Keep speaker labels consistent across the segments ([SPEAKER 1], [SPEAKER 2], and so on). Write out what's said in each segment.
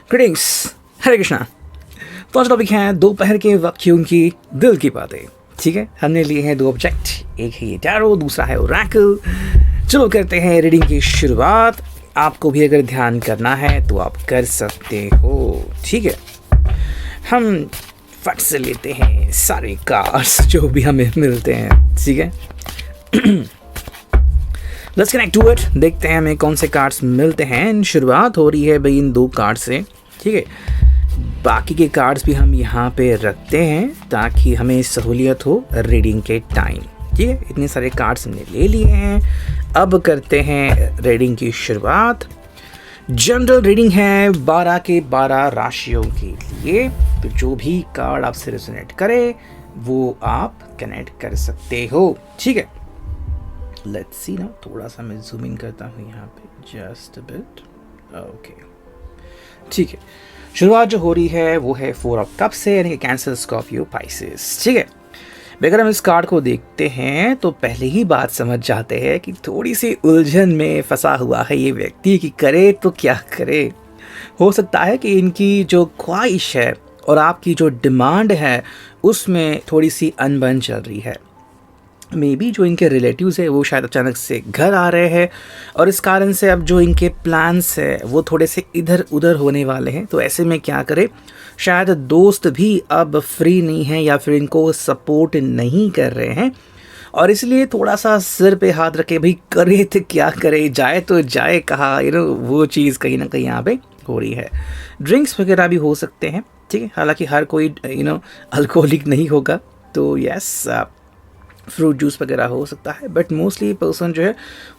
[SPEAKER 1] Greetings, हरे कृष्णा। तो आज topic है दोपहर के वक्त की उनकी दिल की बातें। ठीक है, हमने लिए हैं दो ऑब्जेक्ट, एक है ये टैरो, दूसरा है ओरेकल। चलो करते हैं रीडिंग की शुरुआत। आपको भी अगर ध्यान करना है तो आप कर सकते हो। ठीक है, हम फट से लेते हैं सारे कार्ड्स जो भी हमें मिलते हैं। ठीक है, लेट्स कनेक्ट टू इट। देखते हैं हमें कौन से कार्ड्स मिलते हैं। शुरुआत हो रही है भाई इन दो कार्ड से। ठीक है, बाकी के कार्ड्स भी हम यहाँ पे रखते हैं ताकि हमें सहूलियत हो रीडिंग के टाइम। ठीक है, इतने सारे कार्ड्स हमने ले लिए हैं। अब करते हैं रीडिंग की शुरुआत। जनरल रीडिंग है 12 के 12 राशियों के लिए। तो जो भी कार्ड आपसे रेजोनेट करे वो आप कनेक्ट कर सकते हो। ठीक है, लेट्स सी ना, थोड़ा सा मैं जूम इन करता हूँ यहाँ पे, जस्ट अ बिट। ओके, ठीक है, शुरुआत जो हो रही है वो है 4 ऑफ कप से, यानी कि कैंसर, स्कॉर्पियो, पाइसेस। ठीक है, अगर हम इस कार्ड को देखते हैं तो पहले ही बात समझ जाते हैं कि थोड़ी सी उलझन में फंसा हुआ है ये व्यक्ति कि करे तो क्या करे। हो सकता है कि इनकी जो ख्वाहिश है और आपकी जो डिमांड है उसमें थोड़ी सी अनबन चल रही है। मे बी जो इनके रिलेटिव्स है वो शायद अचानक से घर आ रहे हैं और इस कारण से अब जो इनके प्लान्स है वो थोड़े से इधर उधर होने वाले हैं। तो ऐसे में क्या करे, शायद दोस्त भी अब फ्री नहीं है या फिर इनको सपोर्ट नहीं कर रहे हैं और इसलिए थोड़ा सा सिर पे हाथ रखे, भाई करे तो क्या करे, जाए तो जाए कहाँ, वो चीज़ कहीं ना कहीं यहाँ पे हो रही है। ड्रिंक्स वगैरह भी हो सकते हैं। ठीक है, हालांकि हर कोई अल्कोहलिक नहीं होगा, तो यस फ्रूट जूस वगैरह हो सकता है, बट मोस्टली पर्सन जो है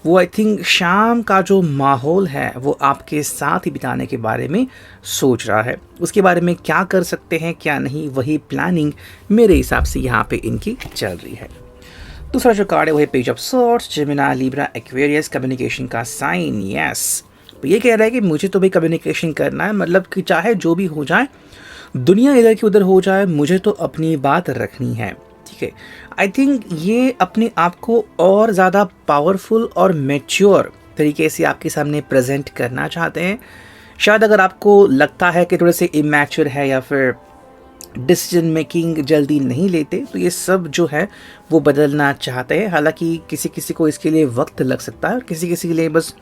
[SPEAKER 1] वो आई थिंक शाम का जो माहौल है वो आपके साथ ही बिताने के बारे में सोच रहा है। उसके बारे में क्या कर सकते हैं क्या नहीं, वही प्लानिंग मेरे हिसाब से यहाँ पे इनकी चल रही है। दूसरा जो कार्ड है वो है page of swords, Gemini, Libra, Aquarius, communication का साइन। यस, तो ये कह रहा है कि मुझे तो भाई कम्युनिकेशन करना है, मतलब कि चाहे जो भी हो जाए, दुनिया इधर की उधर हो जाए, मुझे तो अपनी बात रखनी है। ठीक है, आई थिंक ये अपने आप को और ज़्यादा पावरफुल और मैच्योर तरीके से आपके सामने प्रेजेंट करना चाहते हैं। शायद अगर आपको लगता है कि थोड़े से इमैच्योर है या फिर डिसीजन मेकिंग जल्दी नहीं लेते, तो ये सब जो है वो बदलना चाहते हैं। हालांकि किसी किसी को इसके लिए वक्त लग सकता है और किसी किसी के लिए बस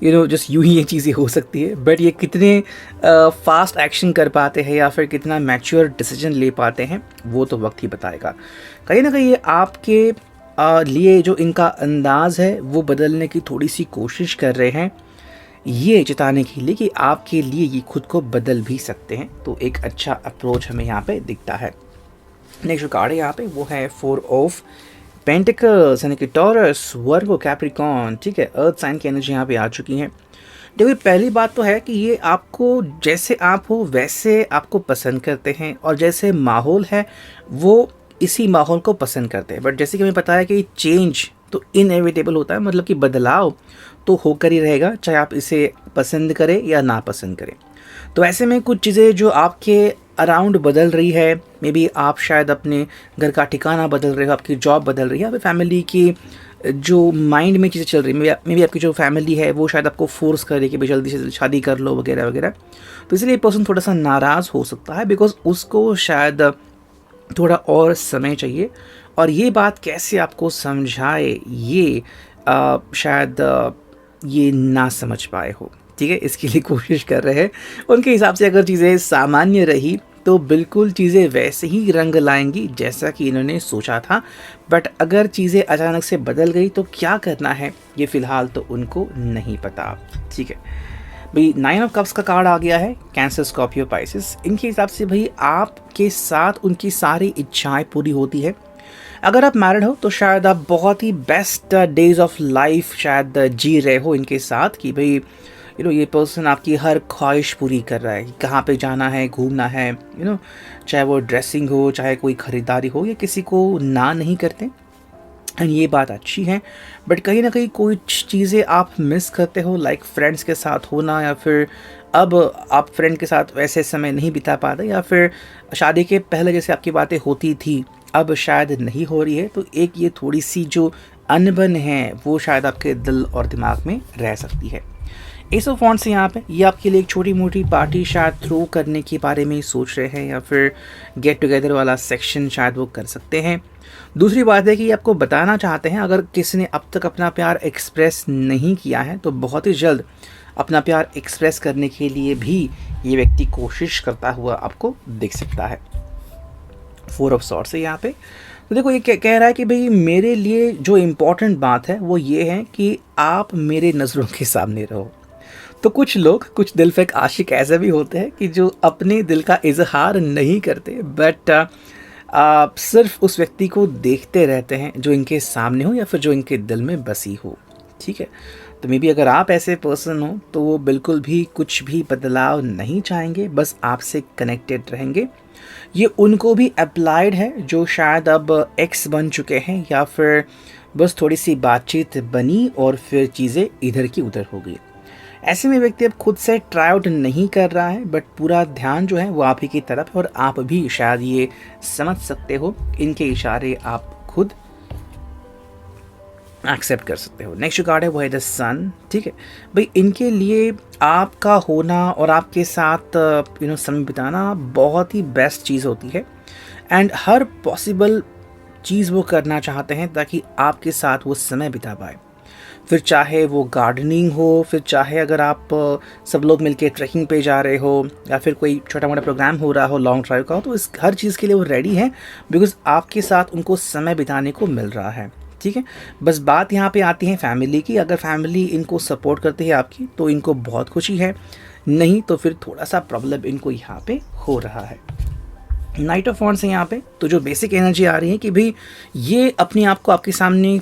[SPEAKER 1] जस्ट यूं ही ये चीज़ें हो सकती है। बट ये कितने फास्ट एक्शन कर पाते हैं या फिर कितना मैच्योर डिसीजन ले पाते हैं वो तो वक्त ही बताएगा। कहीं ना कहीं ये आपके लिए जो इनका अंदाज़ है वो बदलने की थोड़ी सी कोशिश कर रहे हैं, ये जताने के लिए कि आपके लिए ये खुद को बदल भी सकते हैं। तो एक अच्छा अप्रोच हमें यहाँ पे दिखता है। नेक्स्ट जो कार्ड है यहाँ पे वो है 4 ऑफ पेंटिकल्स, यानी कि टॉरस, वर्गो, कैप्रिकॉन। ठीक है, अर्थ साइन की एनर्जी यहाँ पे आ चुकी है। देखिए, पहली बात तो है कि ये आपको जैसे आप हो वैसे आपको पसंद करते हैं और जैसे माहौल है वो इसी माहौल को पसंद करते हैं। बट जैसे कि हमें पता है कि चेंज तो इनएविटेबल होता है, मतलब कि बदलाव तो होकर ही रहेगा, चाहे आप इसे पसंद करें या ना पसंद करें। तो ऐसे में कुछ चीज़ें जो आपके अराउंड बदल रही है, मे बी आप शायद अपने घर का ठिकाना बदल रहे हो, आपकी जॉब बदल रही है, या फैमिली की जो माइंड में चीज़ें चल रही है, मे बी आपकी जो फैमिली है वो शायद आपको फोर्स करे कि भाई जल्दी से जल्दी शादी कर लो वगैरह वगैरह। तो इसलिए पर्सन थोड़ा सा नाराज़ हो सकता है बिकॉज उसको शायद थोड़ा और समय चाहिए और ये बात कैसे आपको समझाए ये शायद ये ना समझ पाए हो। ठीक है, इसके लिए कोशिश कर रहे हैं। उनके हिसाब से अगर चीज़ें सामान्य रही तो बिल्कुल चीज़ें वैसे ही रंग लाएंगी जैसा कि इन्होंने सोचा था, बट अगर चीज़ें अचानक से बदल गई तो क्या करना है ये फ़िलहाल तो उनको नहीं पता। ठीक है भाई, 9 ऑफ कप्स का कार्ड आ गया है, कैंसर, स्कॉर्पियो, पाइसेस। इनके हिसाब से भाई आपके साथ उनकी सारी इच्छाएं पूरी होती है। अगर आप मैरिड हो तो शायद आप बहुत ही बेस्ट डेज ऑफ लाइफ शायद जी रहे हो इनके साथ, कि भाई ये पर्सन आपकी हर ख्वाहिश पूरी कर रहा है कि कहाँ पे जाना है, घूमना है, चाहे वो ड्रेसिंग हो, चाहे कोई ख़रीदारी हो, या किसी को ना नहीं करते। एंड ये बात अच्छी है, बट कहीं ना कहीं कुछ चीज़ें आप मिस करते हो, लाइक फ्रेंड्स के साथ होना, या फिर अब आप फ्रेंड के साथ वैसे समय नहीं बिता पाते, या फिर शादी के पहले जैसे आपकी बातें होती थी अब शायद नहीं हो रही है। तो एक ये थोड़ी सी जो अनबन है वो शायद आपके दिल और दिमाग में रह सकती है। एस ऑफ वॉन्ड्स यहाँ पे, ये आपके लिए एक छोटी मोटी पार्टी शायद थ्रो करने के बारे में सोच रहे हैं, या फिर गेट टुगेदर वाला सेक्शन शायद वो कर सकते हैं। दूसरी बात है कि ये आपको बताना चाहते हैं, अगर किसी ने अब तक अपना प्यार एक्सप्रेस नहीं किया है तो बहुत ही जल्द अपना प्यार एक्सप्रेस करने के लिए भी ये व्यक्ति कोशिश करता हुआ आपको दिख सकता है। 4 ऑफ सॉर्ड्स है यहाँ पे। तो देखो ये कह रहा है कि भाई मेरे लिए जो इम्पोर्टेंट बात है वो ये है कि आप मेरे नज़रों के सामने रहो। तो कुछ लोग, कुछ दिलफेक आशिक ऐसे भी होते हैं कि जो अपने दिल का इजहार नहीं करते, बट आप सिर्फ उस व्यक्ति को देखते रहते हैं जो इनके सामने हो या फिर जो इनके दिल में बसी हो। ठीक है, तो मे बी अगर आप ऐसे पर्सन हो तो वो बिल्कुल भी कुछ भी बदलाव नहीं चाहेंगे, बस आपसे कनेक्टेड रहेंगे। ये उनको भी अप्लाइड है जो शायद अब एक्स बन चुके हैं, या फिर बस थोड़ी सी बातचीत बनी और फिर चीज़ें इधर की उधर हो गई। ऐसे में व्यक्ति अब खुद से ट्राई आउट नहीं कर रहा है, बट पूरा ध्यान जो है वो आप ही की तरफ है, और आप भी शायद ये समझ सकते हो, इनके इशारे आप खुद एक्सेप्ट कर सकते हो। नेक्स्ट जो कार्ड है वो है द सन। ठीक है भाई, इनके लिए आपका होना और आपके साथ समय बिताना बहुत ही बेस्ट चीज़ होती है, एंड हर पॉसिबल चीज़ वो करना चाहते हैं ताकि आपके साथ वो समय बिता पाए। फिर चाहे वो गार्डनिंग हो, फिर चाहे अगर आप सब लोग मिलके ट्रैकिंग पे जा रहे हो, या फिर कोई छोटा मोटा प्रोग्राम हो रहा हो लॉन्ग ड्राइव का हो, तो इस हर चीज़ के लिए वो रेडी हैं, बिकॉज आपके साथ उनको समय बिताने को मिल रहा है। ठीक है, बस बात यहाँ पे आती है फैमिली की। अगर फैमिली इनको सपोर्ट करती है आपकी तो इनको बहुत खुशी है, नहीं तो फिर थोड़ा सा प्रॉब्लम इनको यहाँ पे हो रहा है। नाइट ऑफ वॉन्ड्स है यहाँ पे। तो जो बेसिक एनर्जी आ रही है कि भाई ये अपने आप को आपके सामने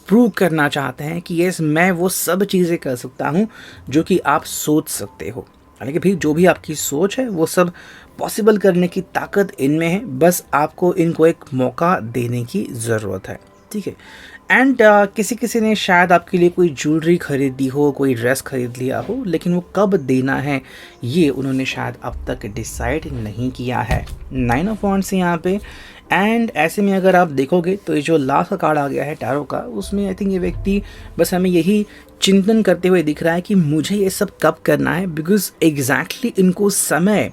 [SPEAKER 1] प्रूव करना चाहते हैं कि यस, मैं वो सब चीज़ें कर सकता हूँ जो कि आप सोच सकते हो। यानी कि भाई जो भी आपकी सोच है वो सब पॉसिबल करने की ताकत इनमें है, बस आपको इनको एक मौका देने की ज़रूरत है। ठीक है, एंड किसी ने शायद आपके लिए कोई ज्वेलरी खरीदी हो, कोई ड्रेस खरीद लिया हो, लेकिन वो कब देना है ये उन्होंने शायद अब तक डिसाइड नहीं किया है। 9 ऑफ वॉन्ड्स है यहाँ पे। एंड ऐसे में अगर आप देखोगे तो ये जो लास्ट का कार्ड आ गया है टैरो का, उसमें आई थिंक ये व्यक्ति बस हमें यही चिंतन करते हुए दिख रहा है कि मुझे ये सब कब करना है, बिकॉज एग्जैक्टली इनको समय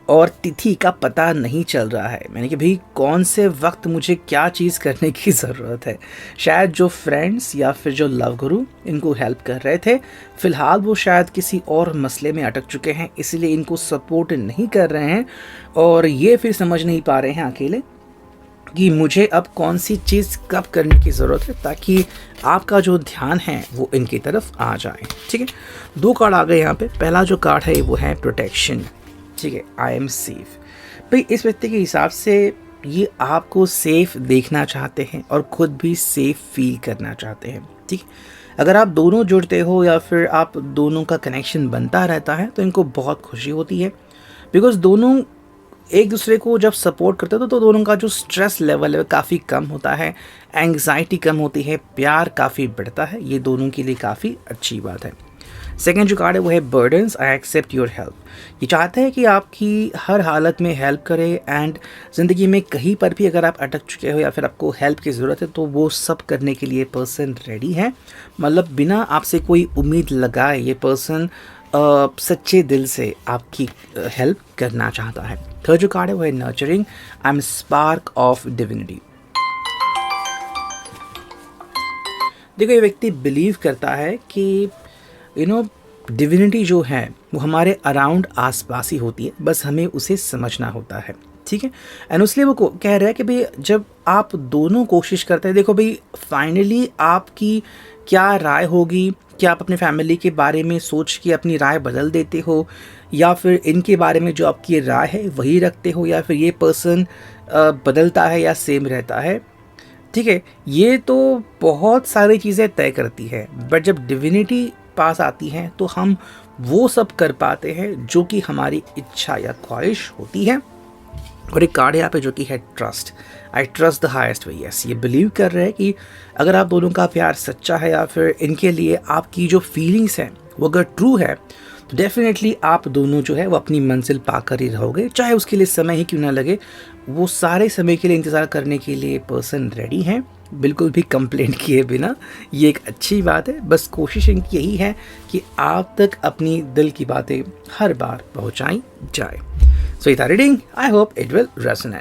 [SPEAKER 1] और तिथि का पता नहीं चल रहा है। मैंने कि भाई कौन से वक्त मुझे क्या चीज़ करने की ज़रूरत है। शायद जो फ्रेंड्स या फिर जो लव गुरु इनको हेल्प कर रहे थे, फ़िलहाल वो शायद किसी और मसले में अटक चुके हैं, इसलिए इनको सपोर्ट नहीं कर रहे हैं, और ये फिर समझ नहीं पा रहे हैं अकेले कि मुझे अब कौन सी चीज़ कब करने की ज़रूरत है, ताकि आपका जो ध्यान है वो इनकी तरफ आ जाए। ठीक है, 2 कार्ड आ गए यहाँ पे। पहला जो कार्ड है वो है प्रोटेक्शन। ठीक है, आई एम सेफ। भाई इस व्यक्ति के हिसाब से ये आपको सेफ देखना चाहते हैं और खुद भी सेफ फील करना चाहते हैं। ठीक, अगर आप दोनों जुड़ते हो या फिर आप दोनों का कनेक्शन बनता रहता है तो इनको बहुत खुशी होती है, बिकॉज दोनों एक दूसरे को जब सपोर्ट करते हो तो दोनों का जो स्ट्रेस लेवल है काफ़ी कम होता है, एंग्जाइटी कम होती है, प्यार काफ़ी बढ़ता है। ये दोनों के लिए काफ़ी अच्छी बात है। सेकेंड जो कार्ड है वो है burdens. I accept your help. ये चाहते हैं कि आपकी हर हालत में हेल्प करे, एंड ज़िंदगी में कहीं पर भी अगर आप अटक चुके हो या फिर आपको हेल्प की ज़रूरत है तो वो सब करने के लिए पर्सन रेडी है। मतलब बिना आपसे कोई उम्मीद लगाए ये पर्सन सच्चे दिल से आपकी हेल्प करना चाहता है। थर्ड जो कार्ड है वो है nurturing. I am spark of divinity. देखो ये व्यक्ति बिलीव करता है कि डिविनिटी जो है वो हमारे अराउंड आसपास ही होती है, बस हमें उसे समझना होता है। ठीक है, एंड उसलिए वो कह रहा है कि भाई जब आप दोनों कोशिश करते हैं, देखो भाई फाइनली आपकी क्या राय होगी, क्या आप अपने फैमिली के बारे में सोच के अपनी राय बदल देते हो, या फिर इनके बारे में जो आपकी राय है वही रखते हो, या फिर ये पर्सन बदलता है या सेम रहता है। ठीक है, ये तो बहुत सारी चीज़ें तय करती है, बट जब डिविनिटी पास आती हैं तो हम वो सब कर पाते हैं जो कि हमारी इच्छा या ख्वाहिश होती है। और एक कार्ड यहाँ पे जो कि है trust. I trust the highest way. Yes, ये बिलीव कर रहे हैं कि अगर आप दोनों का प्यार सच्चा है या फिर इनके लिए आपकी जो फीलिंग्स हैं वो अगर ट्रू है तो डेफिनेटली आप दोनों जो है वो अपनी मंजिल पाकर ही रहोगे, चाहे उसके लिए समय ही क्यों ना लगे। वो सारे समय के लिए इंतज़ार करने के लिए पर्सन रेडी हैं, बिल्कुल भी कंप्लेंट किए बिना। ये एक अच्छी बात है, बस कोशिश इनकी यही है कि आप तक अपनी दिल की बातें हर बार पहुंचाई जाए। सो ये था reading, I hope it will resonate.